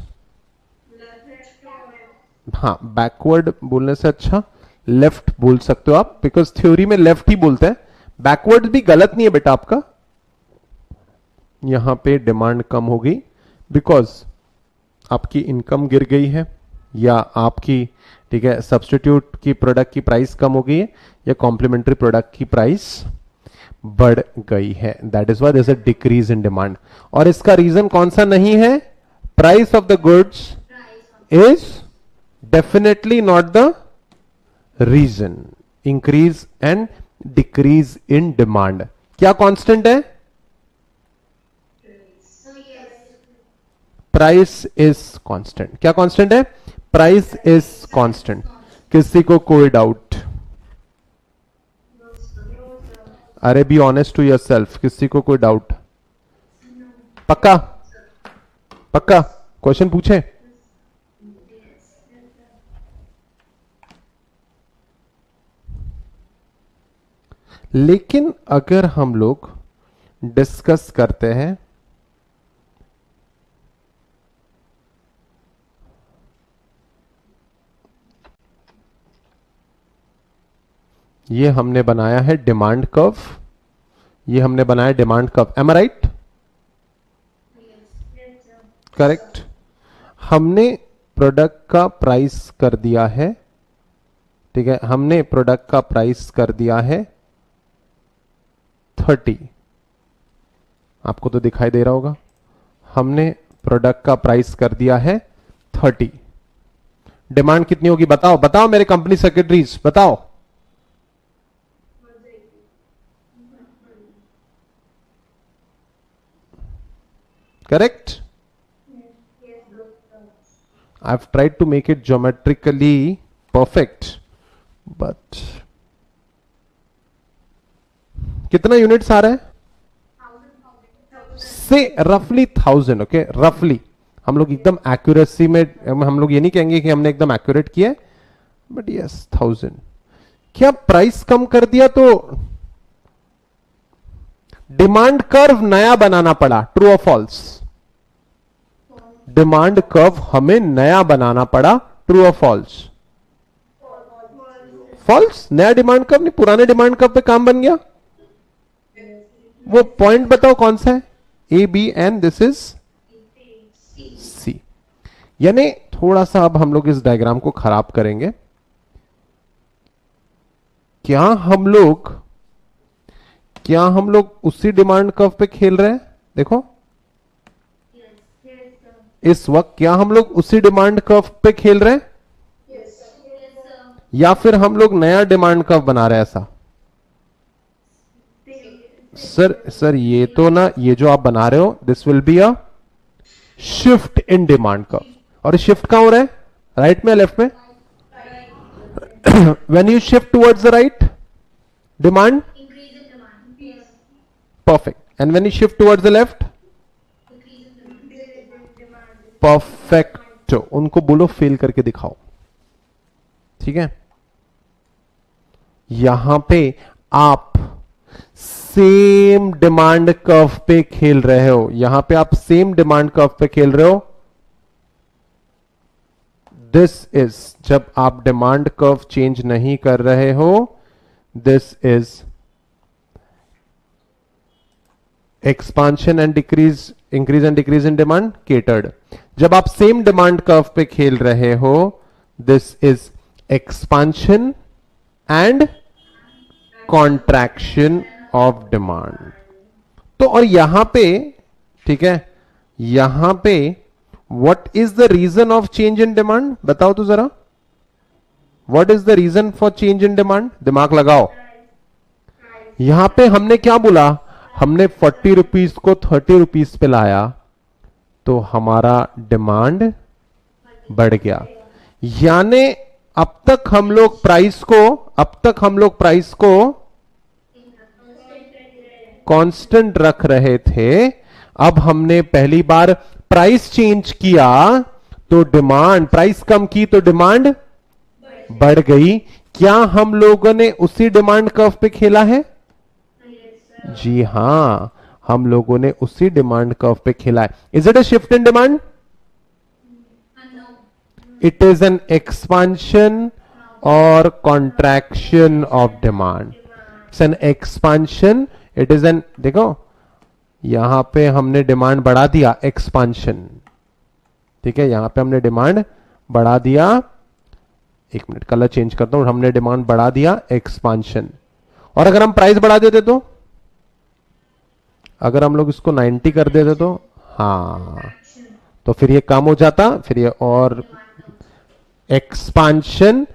हाँ, backward बोलने से अच्छा left बोल सकते हो आप, because theory में left ही बोलते हैं. बैकवर्ड भी गलत नहीं है बेटा आपका. यहां पे डिमांड कम हो गई बिकॉज आपकी इनकम गिर गई है, या आपकी, ठीक है, सब्स्टिट्यूट की प्रोडक्ट की प्राइस कम हो गई है, या कॉम्प्लीमेंट्री प्रोडक्ट की प्राइस बढ़ गई है. That is why there is a decrease in demand. और इसका रीजन कौन सा नहीं है? Price of the goods is definitely not the reason. Increase and decrease in demand क्या कांस्टेंट है? Price is constant. क्या कांस्टेंट है? Price is constant. किसी को कोई डाउट? अरे बी ऑनेस्ट टू योरसेल्फ. किसी को कोई डाउट? पक्का पक्का क्वेश्चन पूछे? लेकिन अगर हम लोग डिस्कस करते हैं, ये हमने बनाया है डिमांड कर्व, ये हमने बनाया demand curve. M I right? Correct. हमने प्रोडक्ट का प्राइस कर दिया है, ठीक है, हमने प्रोडक्ट का प्राइस कर दिया है 30. आपको तो दिखाई दे रहा होगा. हमने प्रोडक्ट का प्राइस कर दिया है 30. डिमांड कितनी होगी? बताओ बताओ मेरे कंपनी सेक्रेटरीज, बताओ. Correct. I have tried to make it geometrically perfect, but कितना यूनिट्स आ रहा है? से रफली 1000. ओके, रफली. हम लोग एकदम एक्यूरेसी में, हम लोग ये नहीं कहेंगे कि हमने एकदम एक्यूरेट किया है, बट यस 1000. क्या प्राइस कम कर दिया तो डिमांड कर्व नया बनाना पड़ा? ट्रू और फॉल्स? डिमांड कर्व हमें नया बनाना पड़ा. ट्रू और फॉल्स? फॉल्स. नया डिमांड कर्व नहीं, पुराने डिमांड कर्व पे काम बन गया. वो पॉइंट बताओ कौन सा है? A B and this is C. यानी थोड़ा सा अब हम लोग इस डायग्राम को खराब करेंगे. क्या हम लोग उसी डिमांड कर्व पे खेल रहे हैं? देखो, इस वक्त क्या हम लोग उसी डिमांड कर्व पे खेल रहे हैं, या फिर हम लोग नया डिमांड कर्व बना रहे हैं? ऐसा सर ये तो ना, ये जो आप बना रहे हो, this will be a shift in demand curve. और शिफ्ट कहां हो रहा है? राइट में, लेफ्ट में? When you shift towards the right, demand, perfect. And when you shift towards the left, perfect. उनको बोलो फेल करके दिखाओ. ठीक है. यहां पे आप सेम डिमांड कर्व पे खेल रहे हो. यहां पे आप सेम डिमांड कर्व पे खेल रहे हो. दिस इज, जब आप डिमांड कर्व चेंज नहीं कर रहे हो, this is expansion and decrease, increase and decrease in demand catered. जब आप सेम डिमांड कर्व पे खेल रहे हो, this is expansion and contraction of demand. तो और यहां पे, ठीक है, यहां पे what is the reason of change in demand? बताओ तो जरा, what is the reason for change in demand? दिमाग लगाओ. यहां पे हमने क्या बोला? हमने 40 रुपीज को 30 रुपीज पे लाया, तो हमारा डिमांड बढ़ गया. यानी अब तक हम लोग प्राइस को कांस्टेंट रख रहे थे. अब हमने पहली बार प्राइस चेंज किया तो डिमांड, प्राइस कम की तो डिमांड बढ़ गई. क्या हम लोगों ने उसी डिमांड कर्व पे खेला है? जी हां, हम लोगों ने उसी डिमांड कर्व पे खेला है. Is it a shift in demand? It is an expansion और contraction of demand. It's an expansion, it is an, देखो यहां पे हमने डिमांड बढ़ा दिया, एक्सपांशन. ठीक है, यहां पे हमने डिमांड बढ़ा दिया. एक मिनट, कलर चेंज करता हूं. हमने डिमांड बढ़ा दिया, एक्सपांशन. और अगर हम प्राइस बढ़ा देते तो, अगर हम लोग इसको 90 कर देते तो, हाँ, तो फिर ये कम हो जाता. फिर ये और expansion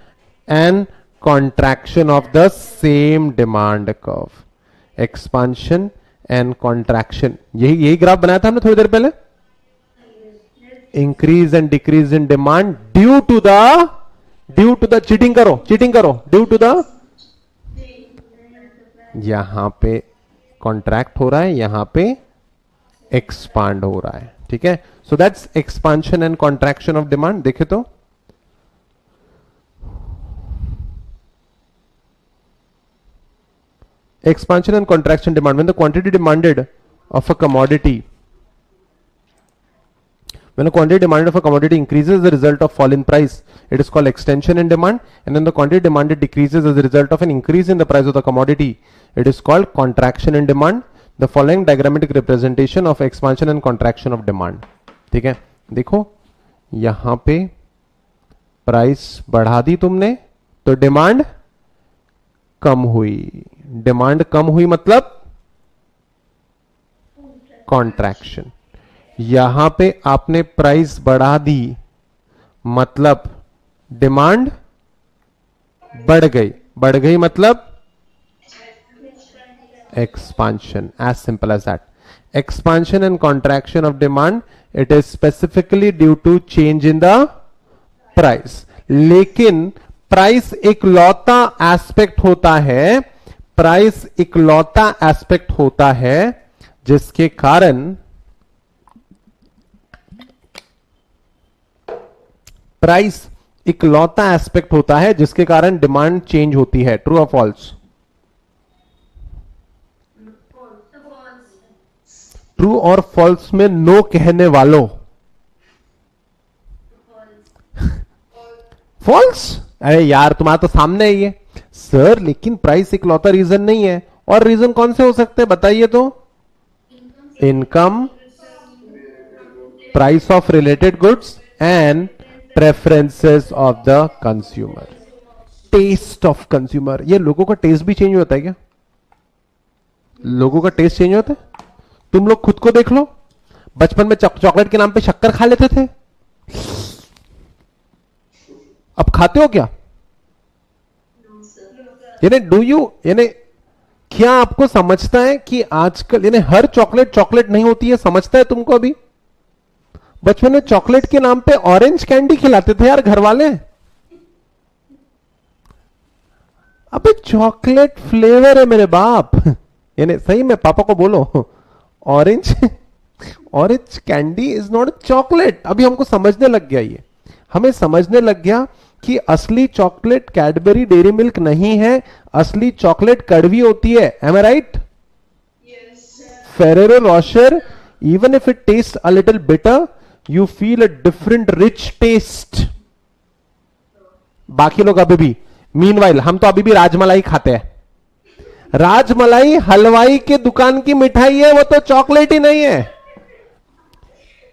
and contraction of the same demand curve. Expansion and contraction, यही ग्राफ बनाया था हमने थोड़ी देर पहले. Increase and decrease in demand due to the cheating करो, ड्यू टू द, यहां पे कॉन्ट्रैक्ट हो रहा है, यहां पे एक्सपांड हो रहा है. ठीक है, so that's expansion and contraction of demand. देखे तो expansion and contraction demand, when the quantity demanded of a commodity increases as a result of fall in price, it is called extension in demand. And when the quantity demanded decreases as a result of an increase in the price of the commodity, it is called contraction in demand. The following diagrammatic representation of expansion and contraction of demand. ठीक है, देखो यहां पे price बढ़ा दी तुमने तो demand कम हुई. Demand कम हुई मतलब कॉन्ट्रैक्शन. यहां पे आपने प्राइस बढ़ा दी मतलब डिमांड बढ़ गई मतलब expansion. As simple as that. Expansion and contraction of demand, it is specifically due to change in the price. लेकिन प्राइस इकलौता एस्पेक्ट होता है, जिसके कारण प्राइस इकलौता एस्पेक्ट होता है जिसके कारण डिमांड चेंज होती है. ट्रू और फॉल्स? ट्रू और फॉल्स में नो कहने वालों. फॉल्स? अरे यार तुम्हारा तो सामने ही है सर. लेकिन प्राइस इकलौता रीजन नहीं है. और रीजन कौन से हो सकते हैं बताइए तो? Income, price of related goods and preferences of the consumer. Taste of consumer. ये लोगों का टेस्ट भी चेंज होता है क्या? लोगों का टेस्ट चेंज होता है. तुम लोग खुद को देख लो. बचपन में चॉकलेट के नाम पे शक्कर खा लेते थे, अब खाते हो क्या? यानी डू यू, यानी क्या आपको समझता है कि आजकल यानी हर चॉकलेट नहीं होती है? समझता है तुमको? अभी बचपन में चॉकलेट के नाम पे ऑरेंज कैंडी खिलाते थे यार घर वाले. अबे चॉकलेट फ्लेवर है मेरे बाप, यानी सही में पापा को बोलो orange, orange candy is not chocolate. अभी हमको समझने लग गया, ये हमें समझने लग गया कि असली चॉकलेट कैडबरी डेयरी मिल्क नहीं है, असली चॉकलेट कड़वी होती है। Am I right? Ferrero Rocher, even if it tastes a little bitter, you feel a different rich taste. बाकी लोग अभी भी, मीनवाइल हम तो अभी भी राजमलाई खाते हैं। राजमलाई हलवाई के दुकान की मिठाई है, वो तो चॉकलेट ही नहीं है।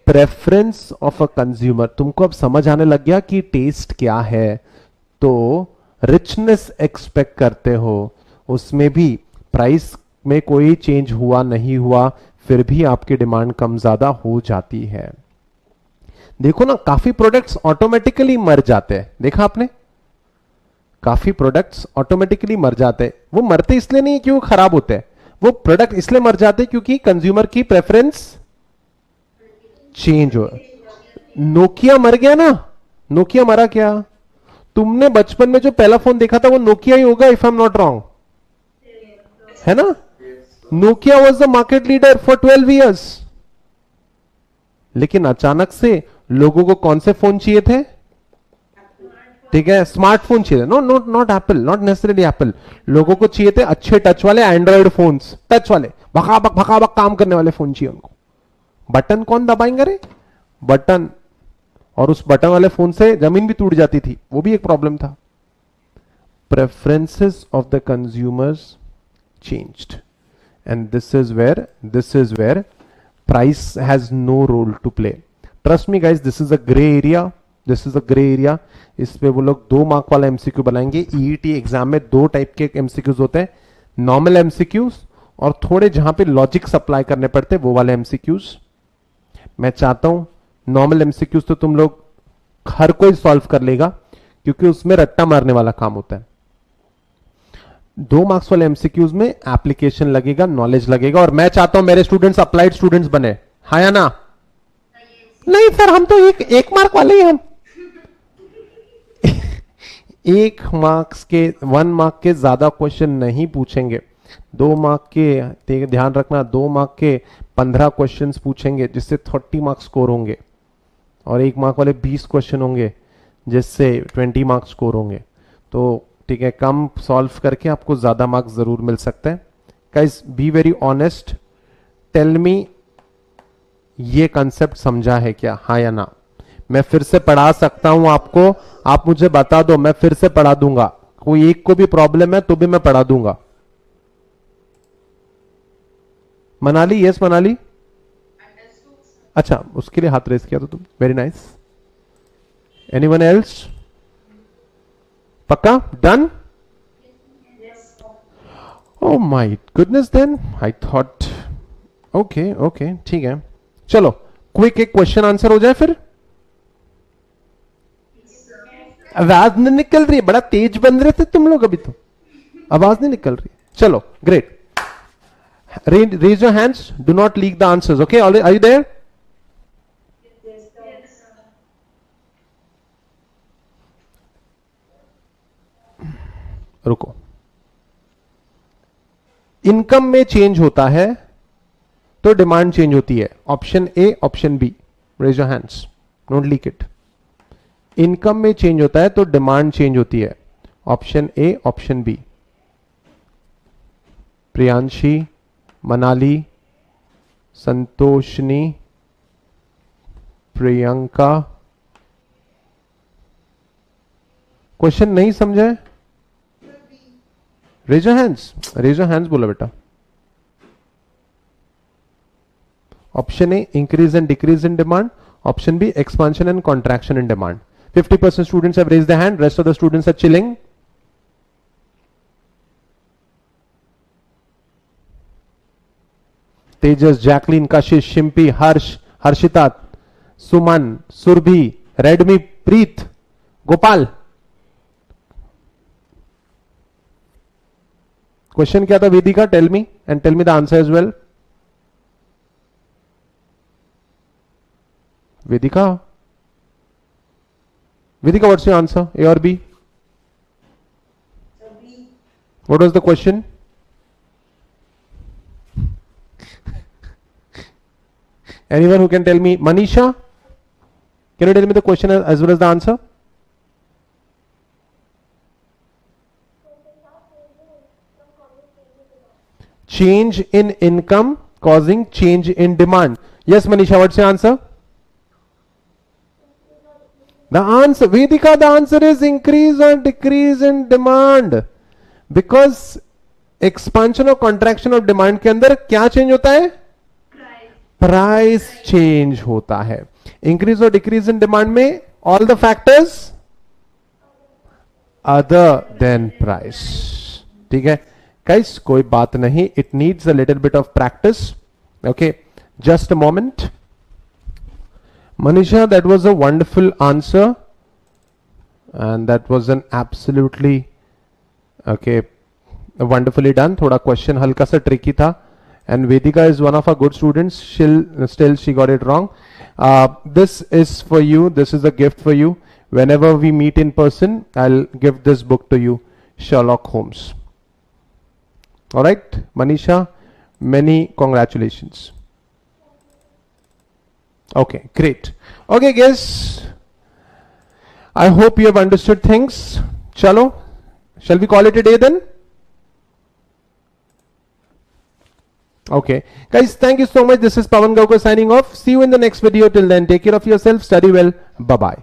प्रेफरेंस ऑफ अ कंज्यूमर, तुमको अब समझ आने लग गया कि टेस्ट क्या है। तो रिचनेस एक्सपेक्ट करते हो, उसमें भी प्राइस में कोई चेंज हुआ नहीं हुआ, फिर भी आपकी डिमांड कम ज्यादा हो जाती है। देखो ना, काफी प्रोडक्ट्स ऑटोमेटिकली मर जाते हैं, देखा आपने? काफी प्रोडक्ट्स ऑटोमेटिकली मर जाते हैं। वो मरते इसलिए नहीं क्यों खराब होते हैं, वो प्रोडक्ट इसलिए मर जाते हैं क्योंकि कंज्यूमर की प्रेफरेंस चेंज हो। नोकिया मर गया ना, नोकिया मरा क्या? तुमने बचपन में जो पहला फोन देखा था वो नोकिया ही होगा, if I am not wrong, है ना? Nokia was the market leader for 12 years. लेकिन अचानक से लोगों को कौन से फोन चाहिए थे? ठीक है, स्मार्टफोन चाहिए। No not not Apple, not necessarily Apple. लोगों को चाहिए थे अच्छे टच वाले एंड्रॉइड फोन्स, टच वाले भकाबक काम करने वाले फोन चाहिए उनको। बटन कौन दबाएंगे रे? बटन, और उस बटन वाले फोन से जमीन भी टूट जाती थी, वो भी एक प्रॉब्लम था। Preferences of the consumers changed, and this is where price has no role to play. Trust me guys, this is a gray area, this is a gray area. इस पे वो लोग 2 मार्क वाला एमसीक्यू बनाएंगे। EET exam में 2 type के MCQs होते हैं, नॉर्मल एमसीक्यूज और थोड़े जहां पे लॉजिक सप्लाई करने पड़ते वो वाले एमसीक्यूज। मैं चाहता हूं नॉर्मल एमसीक्यूज तो तुम लोग हर कोई सॉल्व कर लेगा, क्योंकि उसमें रट्टा मारने वाला काम होता है। 2 मार्क्स वाले एमसीक्यूज में एप्लीकेशन लगेगा, नॉलेज लगेगा, और मैं चाहता हूं मेरे स्टूडेंट्स अप्लाइड स्टूडेंट्स बने, हाँ या ना? नहीं सर, हम तो एक मार्क वाले ही हम। 1 मार्क के ज्यादा क्वेश्चन नहीं पूछेंगे। 2 मार्क के, ध्यान रखना, 2 मार्क के 15 क्वेश्चंस पूछेंगे जिससे 30 मार्क्स स्कोर होंगे, और 1 मार्क वाले 20 क्वेश्चन होंगे जिससे 20 मार्क्स स्कोर होंगे। तो ठीक है, कम सॉल्व करके आपको ज्यादा मार्क्स जरूर मिल सकते हैं। Guys be very honest, tell me ये कंसेप्ट समझा है क्या, हाँ या ना? मैं फिर से पढ़ा सकता हूं आपको, आप मुझे बता दो, मैं फिर से पढ़ा दूंगा। कोई एक को भी प्रॉब्लम है तो भी मैं पढ़ा दूंगा। मनाली, यस मनाली, अच्छा उसके लिए हाथ रेस किया तो तुम, वेरी नाइस। Anyone else? पक्का done? Oh my goodness, then I thought okay okay ठीक है। चलो क्विक एक क्वेश्चन आंसर हो जाए फिर। आवाज नहीं निकल रही है, बड़ा तेज बन रहे थे तुम लोग, अभी तो आवाज नहीं निकल रही। चलो great, raise your hands, do not leak the answers, okay? Are you there? रुको, इनकम में चेंज होता है तो डिमांड चेंज होती है, option A option B, raise your hands, don't leak it. Income में चेंज होता है तो डिमांड चेंज होती है, option A option B. Priyanshi, Manali, Santoshni, Priyanka, question नहीं समझे? Raise your hands, raise your hands बोला बेटा। Option A increase and decrease in demand, option B expansion and contraction in demand. 50% students have raised their hand, rest of the students are chilling. Tejas, Jacqueline, Kashish, Shimpi, Harsh, Harshita, Suman, Surbhi, Redmi, Preet, Gopal. Question क्या था Vedika? Tell me and tell me the answer as well. Vedika, Vedika what's your answer, A और B? What was the question? Anyone who can tell me? Manisha, can you tell me the question as well as the answer? Change in income causing change in demand. Yes, Manisha, what's your answer? The answer, Vedika, the answer is increase or decrease in demand. Because expansion और contraction of demand के अंदर क्या change होता है? Price change होता है. Increase or decrease in demand में all the factors other than price. ठीक है? Guys, कोई बात नहीं. It needs a little bit of practice. Okay, just a moment. Manisha, that was a wonderful answer, and that was an absolutely okay, wonderfully done. थोड़ा question हल्का सा tricky था, and Vedika is one of our good students. Still she got it wrong. This is for you. This is a gift for you. Whenever we meet in person, I'll give this book to you, Sherlock Holmes. All right, Manisha, many congratulations. Okay, great. Okay, guys, I hope you have understood things. Chalo, shall we call it a day then? Okay, guys, thank you so much. This is Pawan Gaukar signing off. See you in the next video. Till then, take care of yourself. Study well. Bye-bye.